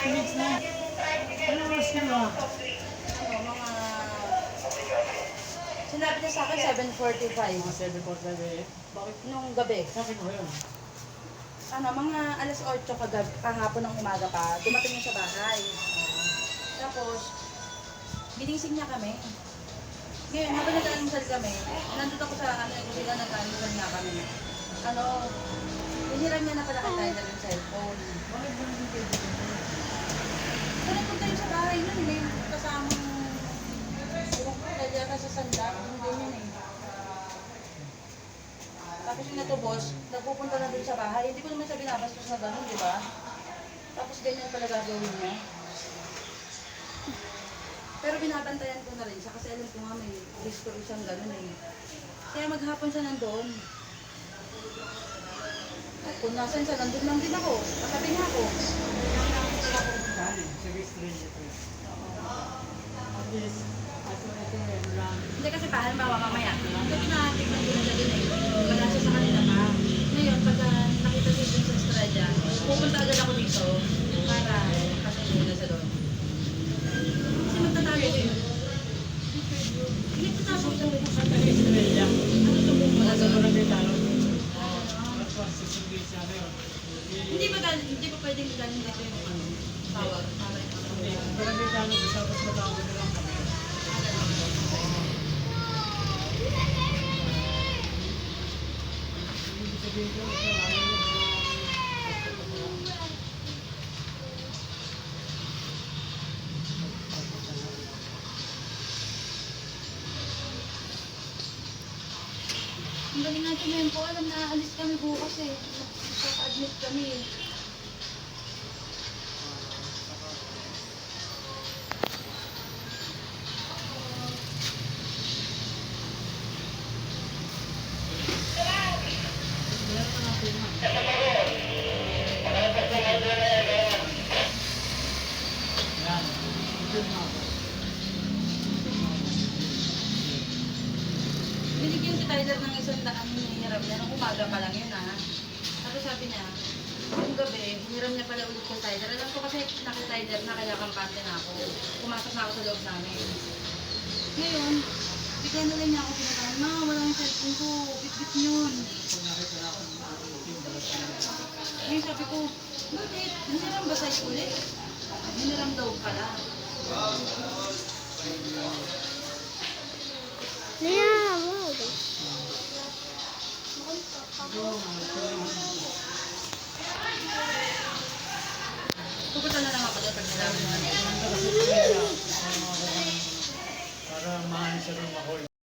minutes na. Ano oras ka ba? Sinabi niya sa akin 7:45. Mga 7:45 eh. Bakit? Nung gabi. Bakit mo yun? Mga alas 8 kahapon ng umaga pa, dumating niya sa bahay. Tapos, binising niya kami. Ngayon, habang nag-almusal kami, nandun ako sa sila nag-almusal nga kami. Hiniram niya na pala kay Tyler yung cellphone. Bakit mo hindi kayo dito? So, nagpunta yun sa bahay nun, kasamang kaya ka sa sanda, hindi yun eh. Tapos yung natubos, nagpupunta na dun sa bahay. Hindi ko naman siya binabastos na gano'n, di ba? Tapos ganyan pala gagawin niya. Pero binabantayan ko na rin siya kasi alam ko nga may history siyang gano'n eh. Kaya maghapon siya nandun. At kung nasan siya, nandun lang din ako. Katabi niya ako. Dali, sa history niya ito. At least, ato ito eh, lang. Hindi kasi pa, halimbawa mamaya. Kasi natikman ko na siya dun eh. Wala siya sa kanila pa. Ngayon, pagka nakita siya dun sa Estrella, pupunta agad ako dito para kasunod na siya doon. Kasi magtatago eh. Nagtatago siya. Sa Estrella. Ano sumbong mo na Sa doon? barangay talo. Tapos sisugli siya ngayon. Hindi pa pwedeng galing dito yung tawag. Hindi, barangay talo, tapos matawag na lang kami. Hindi sabihin ko, Ang galing natin ngayon po, alam na aalis kami bukas eh. Magpapa-admit kami eh. yan. Yun nga po. Binigyan si Tyler ng 100 hinihiram niya. Nung umaga pa lang yun ha. Tapos sabi niya, yung gabi, hiniram niya pala ulit kay Tyler. Alam ko kasi nakita Tyler na kaya kampante na ako. Pumasok na ako sa loob namin. Ngayon, bigyan na rin niya ako pinatahan. Ma, wala yung cellphone ko. Bit-bit yun. Kung nakita na ako, yung balas na yun. Ngayon sabi ko, bakit? Hiniram ba sa'yo ulit? Hiniram daw pala. Pupunta na lang ako doon pag nalaman naman. Para mahal siya rin ma-hold.